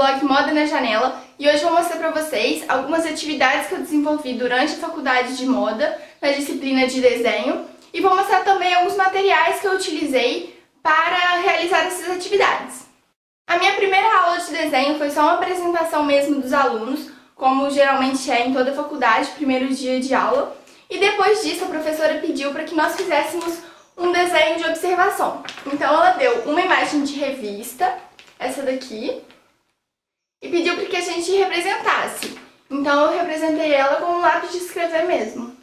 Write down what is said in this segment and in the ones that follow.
blog Moda na Janela e hoje eu vou mostrar para vocês algumas atividades que eu desenvolvi durante a faculdade de moda, na disciplina de desenho, e vou mostrar também alguns materiais que eu utilizei para realizar essas atividades. A minha primeira aula de desenho foi só uma apresentação mesmo dos alunos, como geralmente é em toda a faculdade, primeiro dia de aula, e depois disso a professora pediu para que nós fizéssemos um desenho de observação. Então ela deu uma imagem de revista, essa daqui, e pediu para que a gente representasse. Então eu representei ela com um lápis de escrever mesmo.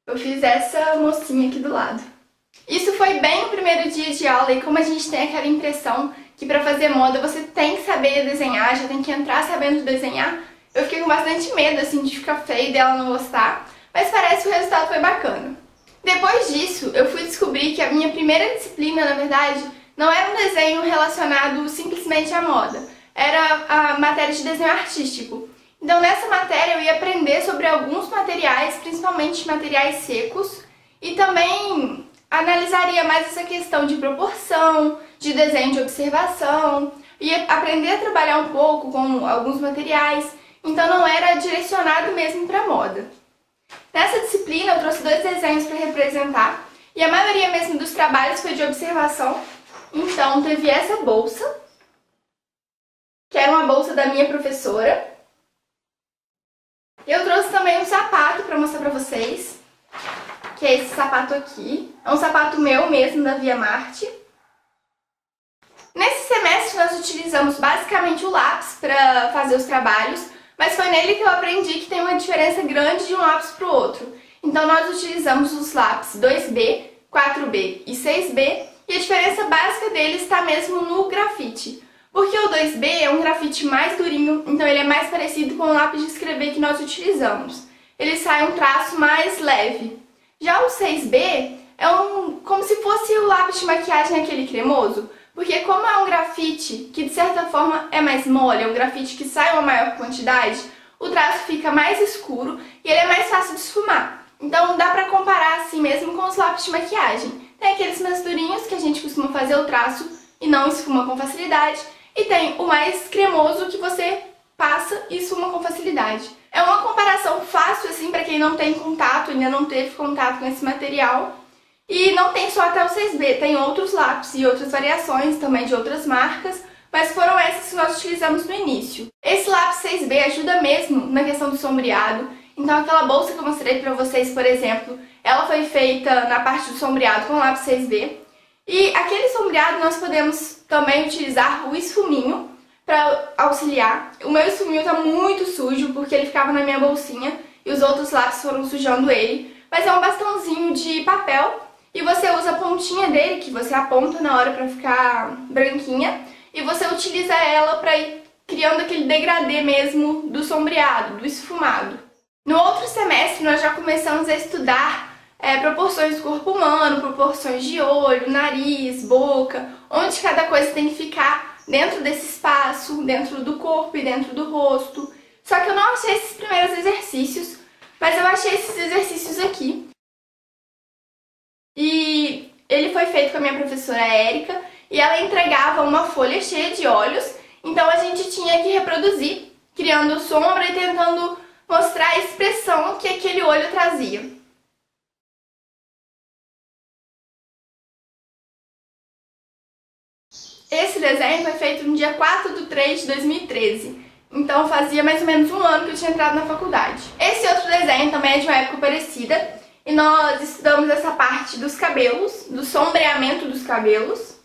Eu fiz essa mocinha aqui do lado. Isso foi bem no primeiro dia de aula e como a gente tem aquela impressão que para fazer moda você tem que saber desenhar, já tem que entrar sabendo desenhar, eu fiquei com bastante medo assim de ficar feio e dela não gostar, mas parece que o resultado foi bacana. Depois disso, eu fui descobrir que a minha primeira disciplina, na verdade, não era um desenho relacionado simplesmente à moda, era a matéria de desenho artístico. Então nessa matéria eu ia aprender sobre alguns materiais, principalmente materiais secos, e também analisaria mais essa questão de proporção, de desenho de observação, ia aprender a trabalhar um pouco com alguns materiais, então não era direcionado mesmo para moda. Nessa disciplina eu trouxe 2 desenhos para representar, e a maioria mesmo dos trabalhos foi de observação. Então teve essa bolsa, que era uma bolsa da minha professora. Eu trouxe também um sapato para mostrar para vocês, que é esse sapato aqui. É um sapato meu mesmo, da Via Marte. Nesse semestre nós utilizamos basicamente o lápis para fazer os trabalhos, mas foi nele que eu aprendi que tem uma diferença grande de um lápis para o outro. Então nós utilizamos os lápis 2B, 4B e 6B, e a diferença básica deles está mesmo no grafite. Porque o 2B é um grafite mais durinho, então ele é mais parecido com o lápis de escrever que nós utilizamos. Ele sai um traço mais leve. Já o 6B é como se fosse o lápis de maquiagem aquele cremoso, porque como é um grafite que de certa forma é mais mole, é um grafite que sai uma maior quantidade, o traço fica mais escuro e ele é mais fácil de esfumar. Então dá pra comparar assim mesmo com os lápis de maquiagem. Tem aqueles mais durinhos que a gente costuma fazer o traço e não esfuma com facilidade, e tem o mais cremoso que você passa e esfuma com facilidade. É uma comparação fácil assim para quem não tem contato, ainda não teve contato com esse material. E não tem só até o 6B, tem outros lápis e outras variações também de outras marcas, mas foram essas que nós utilizamos no início. Esse lápis 6B ajuda mesmo na questão do sombreado, então aquela bolsa que eu mostrei para vocês, por exemplo, ela foi feita na parte do sombreado com lápis 6B. E aquele sombreado nós podemos também utilizar o esfuminho para auxiliar. O meu esfuminho está muito sujo porque ele ficava na minha bolsinha e os outros lápis foram sujando ele, mas é um bastãozinho de papel. E você usa a pontinha dele, que você aponta na hora para ficar branquinha, e você utiliza ela para ir criando aquele degradê mesmo do sombreado, do esfumado. No outro semestre nós já começamos a estudar proporções do corpo humano, proporções de olho, nariz, boca, onde cada coisa tem que ficar dentro desse espaço, dentro do corpo e dentro do rosto. Só que eu não achei esses primeiros exercícios, mas eu achei esses exercícios aqui. E ele foi feito com a minha professora Érica e ela entregava uma folha cheia de olhos, então a gente tinha que reproduzir, criando sombra e tentando mostrar a expressão que aquele olho trazia. Esse desenho foi feito no dia 4/3/2013, então fazia mais ou menos um ano que eu tinha entrado na faculdade. Esse outro desenho também é de uma época parecida, e nós estudamos essa parte dos cabelos, do sombreamento dos cabelos.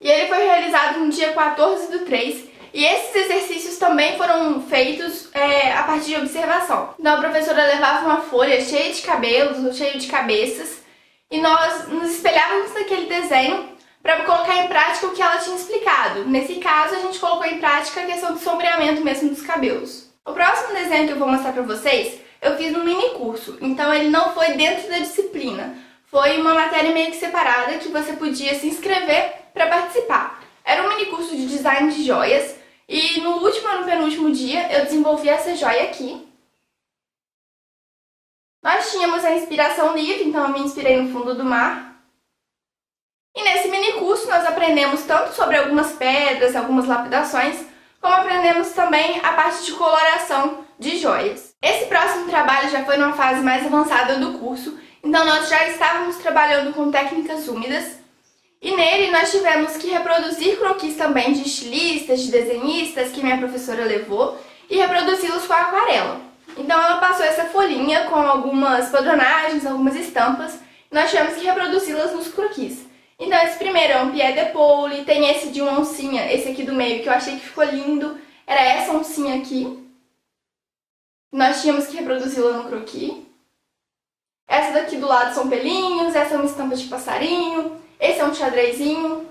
E ele foi realizado no dia 14/3, e esses exercícios também foram feitos a partir de observação. Então a professora levava uma folha cheia de cabelos, ou cheia de cabeças, e nós nos espelhávamos naquele desenho para colocar em prática o que ela tinha explicado. Nesse caso, a gente colocou em prática a questão do sombreamento mesmo dos cabelos. O próximo desenho que eu vou mostrar pra vocês, eu fiz num mini curso, então ele não foi dentro da disciplina. Foi uma matéria meio que separada que você podia se inscrever para participar. Era um mini curso de design de joias e no último e no penúltimo dia eu desenvolvi essa joia aqui. Nós tínhamos a inspiração livre, então eu me inspirei no fundo do mar. E nesse mini curso nós aprendemos tanto sobre algumas pedras, algumas lapidações, como aprendemos também a parte de coloração de joias. Esse próximo trabalho já foi numa fase mais avançada do curso, então nós já estávamos trabalhando com técnicas úmidas, e nele nós tivemos que reproduzir croquis também de estilistas, de desenhistas que minha professora levou, e reproduzi-los com a aquarela. Então ela passou essa folhinha com algumas padronagens, algumas estampas, e nós tivemos que reproduzi-las nos croquis. Então esse primeiro é um pied de poule, tem esse de uma oncinha, esse aqui do meio que eu achei que ficou lindo, era essa oncinha aqui. Nós tínhamos que reproduzi-la no croquis. Essa daqui do lado são pelinhos, essa é uma estampa de passarinho, esse é um xadrezinho.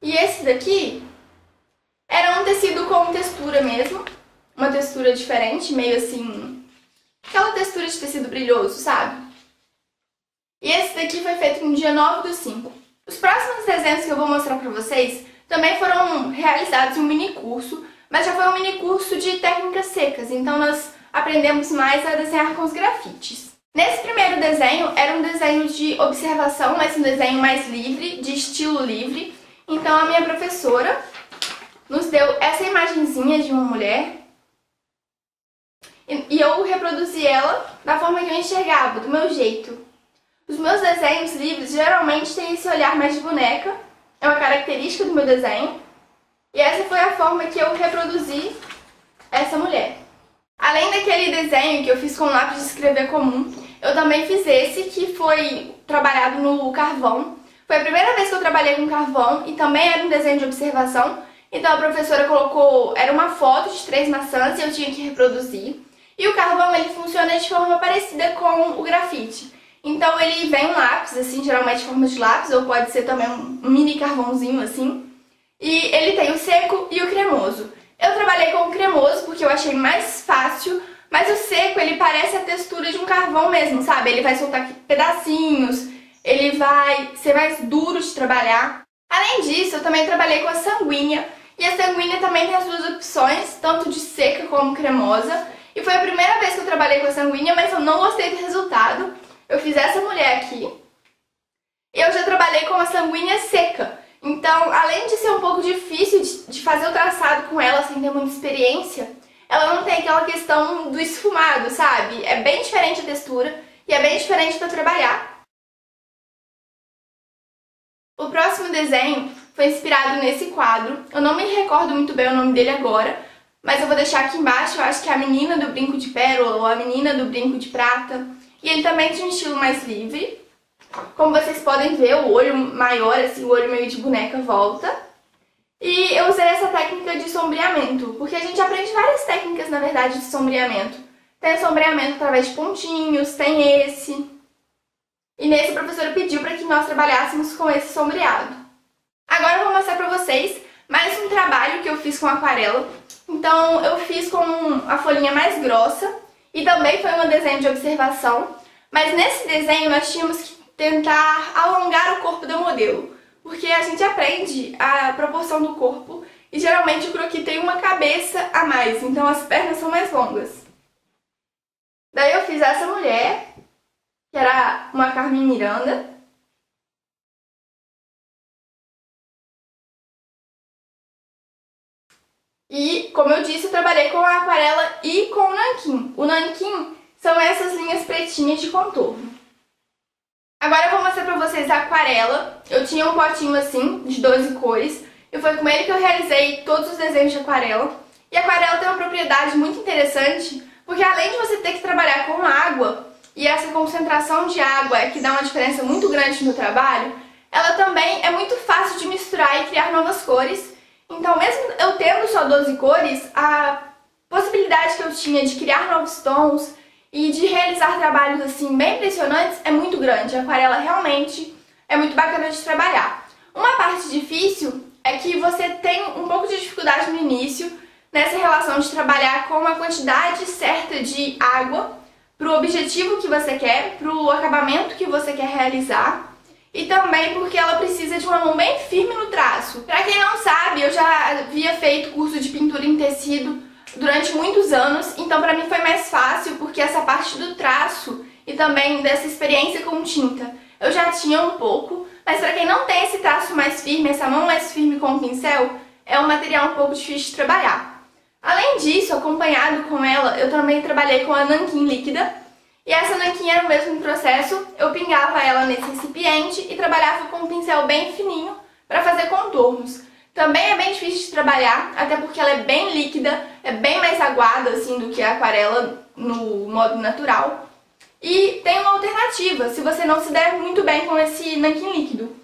E esse daqui era um tecido com textura mesmo, uma textura diferente, meio assim, aquela textura de tecido brilhoso, sabe? E esse daqui foi feito no dia 9/5. Os próximos desenhos que eu vou mostrar pra vocês também foram realizados em um mini curso, mas já foi um mini curso de técnicas secas, então nós aprendemos mais a desenhar com os grafites. Nesse primeiro desenho, era um desenho de observação, mas um desenho mais livre, de estilo livre. Então a minha professora nos deu essa imagenzinha de uma mulher e eu reproduzi ela da forma que eu enxergava, do meu jeito. Os meus desenhos livres geralmente têm esse olhar mais de boneca, é uma característica do meu desenho. E essa foi a forma que eu reproduzi essa mulher. Além daquele desenho que eu fiz com lápis de escrever comum, eu também fiz esse que foi trabalhado no carvão. Foi a primeira vez que eu trabalhei com carvão e também era um desenho de observação. Então a professora colocou, era uma foto de 3 maçãs e eu tinha que reproduzir. E o carvão ele funciona de forma parecida com o grafite. Então ele vem um lápis, assim, geralmente em forma de lápis, ou pode ser também um mini carvãozinho assim. E ele tem o seco e o cremoso. Eu trabalhei com o cremoso porque eu achei mais fácil, mas o seco ele parece a textura de um carvão mesmo, sabe? Ele vai soltar pedacinhos, ele vai ser mais duro de trabalhar. Além disso, eu também trabalhei com a sanguínea, e a sanguínea também tem as duas opções, tanto de seca como cremosa. E foi a primeira vez que eu trabalhei com a sanguínea, mas eu não gostei do resultado. Eu fiz essa mulher aqui, e eu já trabalhei com a sanguínea seca. Então, além de ser um pouco difícil de fazer o traçado com ela sem ter muita experiência, ela não tem aquela questão do esfumado, sabe? É bem diferente a textura e é bem diferente para trabalhar. O próximo desenho foi inspirado nesse quadro. Eu não me recordo muito bem o nome dele agora, mas eu vou deixar aqui embaixo. Eu acho que é a menina do brinco de pérola ou a menina do brinco de prata. E ele também tinha um estilo mais livre. Como vocês podem ver, o olho maior, assim, o olho meio de boneca volta. E eu usei essa técnica de sombreamento, porque a gente aprende várias técnicas, na verdade, de sombreamento. Tem sombreamento através de pontinhos, tem esse. E nesse a professora pediu para que nós trabalhássemos com esse sombreado. Agora eu vou mostrar para vocês mais um trabalho que eu fiz com aquarela. Então eu fiz com a folhinha mais grossa e também foi um desenho de observação. Mas nesse desenho nós tínhamos que tentar alongar o corpo do modelo, porque a gente aprende a proporção do corpo e geralmente o croquis tem uma cabeça a mais, então as pernas são mais longas. Daí eu fiz essa mulher, que era uma Carmen Miranda. E, como eu disse, eu trabalhei com a aquarela e com o nanquim. O nanquim são essas linhas pretinhas de contorno. Agora eu vou mostrar pra vocês a aquarela. Eu tinha um potinho assim, de 12 cores, e foi com ele que eu realizei todos os desenhos de aquarela. E a aquarela tem uma propriedade muito interessante, porque além de você ter que trabalhar com água, e essa concentração de água é que dá uma diferença muito grande no trabalho, ela também é muito fácil de misturar e criar novas cores. Então, mesmo eu tendo só 12 cores, a possibilidade que eu tinha de criar novos tons e de realizar trabalhos assim bem impressionantes é muito grande. A aquarela realmente é muito bacana de trabalhar. Uma parte difícil é que você tem um pouco de dificuldade no início nessa relação de trabalhar com a quantidade certa de água para o objetivo que você quer, para o acabamento que você quer realizar. E também porque ela precisa de uma mão bem firme no traço. Pra quem não sabe, eu já havia feito curso de pintura em tecido durante muitos anos, então pra mim foi mais fácil, porque essa parte do traço e também dessa experiência com tinta eu já tinha um pouco, mas para quem não tem esse traço mais firme, essa mão mais firme com o pincel, é um material um pouco difícil de trabalhar. Além disso, acompanhado com ela, eu também trabalhei com a nanquim líquida, e essa nanquim era o mesmo processo, eu pingava ela nesse recipiente e trabalhava com um pincel bem fininho para fazer contornos. Também é bem difícil de trabalhar, até porque ela é bem líquida, é bem mais aguada assim do que a aquarela no modo natural. E tem uma alternativa, se você não se der muito bem com esse nanquim líquido,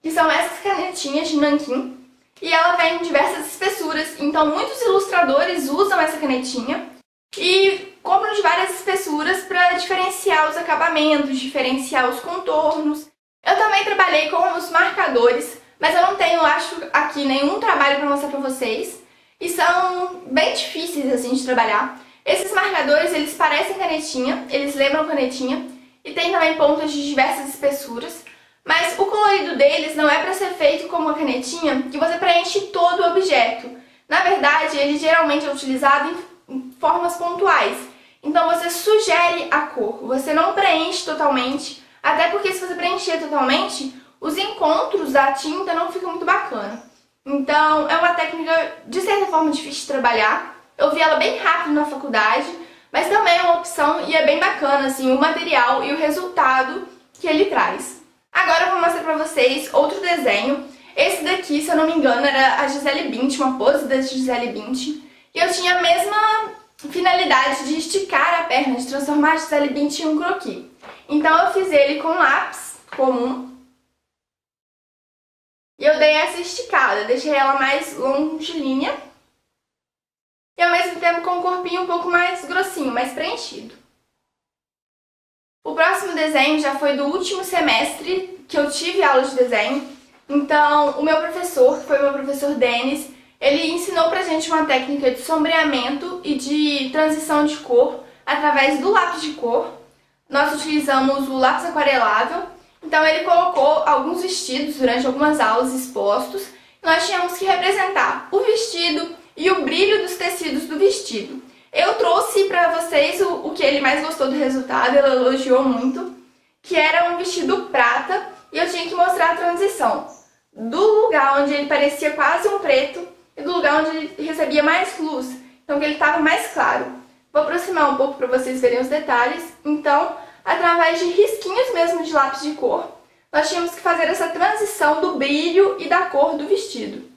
que são essas canetinhas de nanquim, e ela vem em diversas espessuras, então muitos ilustradores usam essa canetinha e compram de várias espessuras para diferenciar os acabamentos, diferenciar os contornos. Eu também trabalhei com os marcadores, mas eu não tenho, acho, aqui nenhum trabalho para mostrar para vocês, e são bem difíceis assim de trabalhar. Esses marcadores, eles parecem canetinha, eles lembram canetinha, e tem também pontas de diversas espessuras, mas o colorido deles não é para ser feito como a canetinha, que você preenche todo o objeto. Na verdade, ele geralmente é utilizado em formas pontuais, então você sugere a cor, você não preenche totalmente, até porque se você preencher totalmente, os encontros da tinta não ficam muito bacana. Então, é uma técnica, de certa forma, difícil de trabalhar. Eu vi ela bem rápido na faculdade, mas também é uma opção e é bem bacana, assim, o material e o resultado que ele traz. Agora eu vou mostrar pra vocês outro desenho. Esse daqui, se eu não me engano, era a Gisele Bündchen, uma pose da Gisele Bündchen. E eu tinha a mesma finalidade de esticar a perna, de transformar a Gisele Bündchen em um croquis. Então eu fiz ele com lápis comum. E eu dei essa esticada, deixei ela mais longilínea. E ao mesmo tempo com um corpinho um pouco mais grossinho, mais preenchido. O próximo desenho já foi do último semestre que eu tive aula de desenho. Então, o meu professor, que foi o meu professor Denis, ele ensinou pra gente uma técnica de sombreamento e de transição de cor através do lápis de cor. Nós utilizamos o lápis aquarelável. Então ele colocou alguns vestidos durante algumas aulas expostos. Nós tínhamos que representar o vestido e o brilho dos tecidos do vestido. Eu trouxe para vocês o que ele mais gostou do resultado, ele elogiou muito, que era um vestido prata, e eu tinha que mostrar a transição do lugar onde ele parecia quase um preto e do lugar onde ele recebia mais luz, então que ele estava mais claro. Vou aproximar um pouco para vocês verem os detalhes. Então, através de risquinhos mesmo de lápis de cor, nós tínhamos que fazer essa transição do brilho e da cor do vestido.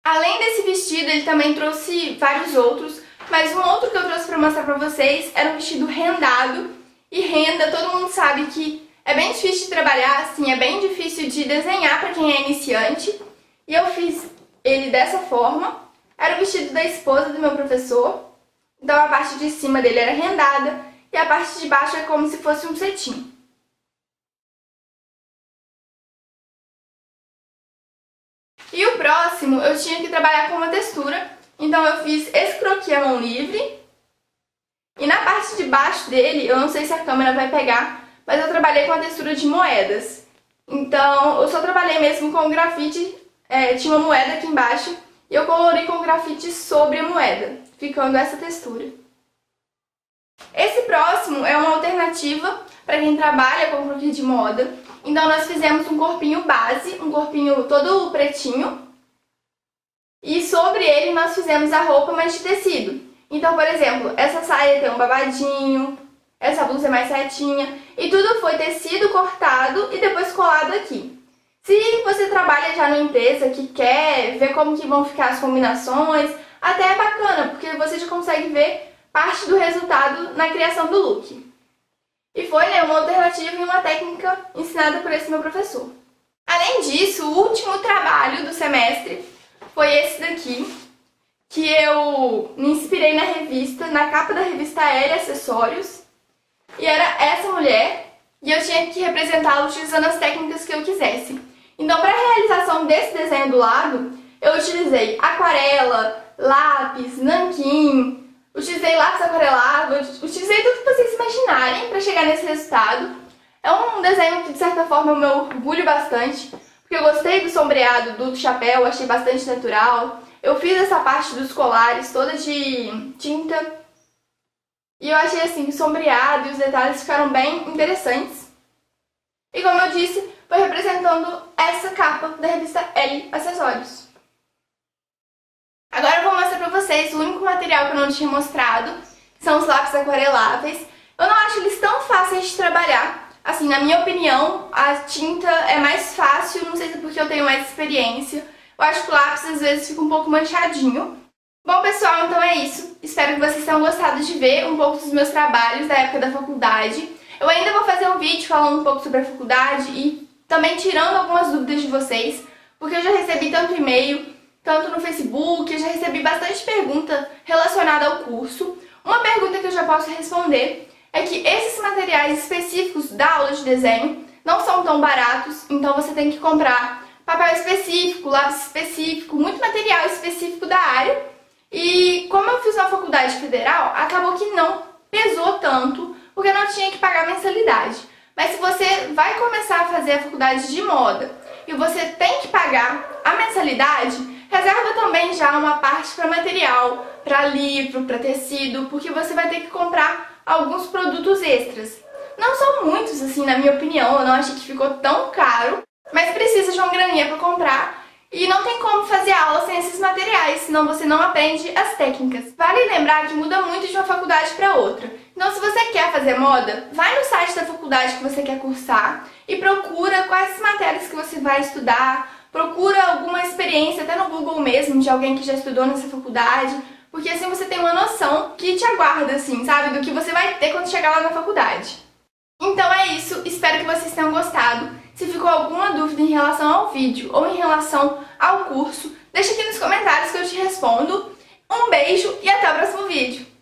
Além desse vestido, ele também trouxe vários outros, mas um outro que eu trouxe para mostrar para vocês era um vestido rendado. E renda, todo mundo sabe que é bem difícil de trabalhar, assim, é bem difícil de desenhar para quem é iniciante. E eu fiz ele dessa forma. Era o vestido da esposa do meu professor. Então a parte de cima dele era rendada e a parte de baixo é como se fosse um cetim. E o próximo eu tinha que trabalhar com uma textura, então eu fiz esse croquis à mão livre. E na parte de baixo dele, eu não sei se a câmera vai pegar, mas eu trabalhei com a textura de moedas. Então eu só trabalhei mesmo com o grafite, tinha uma moeda aqui embaixo, e eu colori com o grafite sobre a moeda, ficando essa textura. Esse próximo é uma alternativa para quem trabalha com croquis de moda. Então nós fizemos um corpinho base, um corpinho todo pretinho. E sobre ele nós fizemos a roupa, mas de tecido. Então, por exemplo, essa saia tem um babadinho, essa blusa é mais retinha. E tudo foi tecido cortado e depois colado aqui. Se você trabalha já numa empresa que quer ver como que vão ficar as combinações, até é bacana, porque você já consegue ver parte do resultado na criação do look. E foi, uma alternativa e uma técnica ensinada por esse meu professor. Além disso, o último trabalho do semestre foi esse daqui, que eu me inspirei na revista, na capa da revista Elle Acessórios. E era essa mulher, e eu tinha que representá-la utilizando as técnicas que eu quisesse. Então, para a realização desse desenho do lado, eu utilizei aquarela, lápis, nanquim, utilizei lápis aquarelável, utilizei tudo que vocês imaginarem para chegar nesse resultado. É um desenho que, de certa forma, eu me orgulho bastante, porque eu gostei do sombreado do chapéu, achei bastante natural. Eu fiz essa parte dos colares toda de tinta. E eu achei assim, sombreado e os detalhes ficaram bem interessantes. E como eu disse, foi representando essa capa da revista Elle Acessórios. Agora eu vou mostrar pra vocês o único material que eu não tinha mostrado, que são os lápis aquareláveis. Eu não acho eles tão fáceis de trabalhar. Assim, na minha opinião, a tinta é mais fácil, não sei se é porque eu tenho mais experiência. Eu acho que o lápis às vezes fica um pouco manchadinho. Bom, pessoal, então é isso. Espero que vocês tenham gostado de ver um pouco dos meus trabalhos da época da faculdade. Eu ainda vou fazer um vídeo falando um pouco sobre a faculdade e também tirando algumas dúvidas de vocês, porque eu já recebi tanto e-mail, tanto no Facebook, eu já recebi bastante pergunta relacionada ao curso. Uma pergunta que eu já posso responder é que esses materiais específicos da aula de desenho não são tão baratos, então você tem que comprar papel específico, lápis específico, muito material específico da área. E como eu fiz na faculdade federal, acabou que não pesou tanto, porque eu não tinha que pagar mensalidade. Mas se você vai começar a fazer a faculdade de moda e você tem que pagar a mensalidade, reserva também já uma parte para material, para livro, para tecido, porque você vai ter que comprar alguns produtos extras. Não são muitos, assim, na minha opinião, eu não achei que ficou tão caro, mas precisa de uma graninha para comprar. E não tem como fazer aula sem esses materiais, senão você não aprende as técnicas. Vale lembrar que muda muito de uma faculdade para outra. Então, se você quer fazer moda, vai no site da faculdade que você quer cursar e procura quais as matérias que você vai estudar, procura alguma experiência, até no Google mesmo, de alguém que já estudou nessa faculdade, porque assim você tem uma noção que te aguarda, assim, sabe, do que você vai ter quando chegar lá na faculdade. Então é isso, espero que vocês tenham gostado. Se ficou alguma dúvida em relação ao vídeo ou em relação ao curso, deixa aqui nos comentários que eu te respondo. Um beijo e até o próximo vídeo!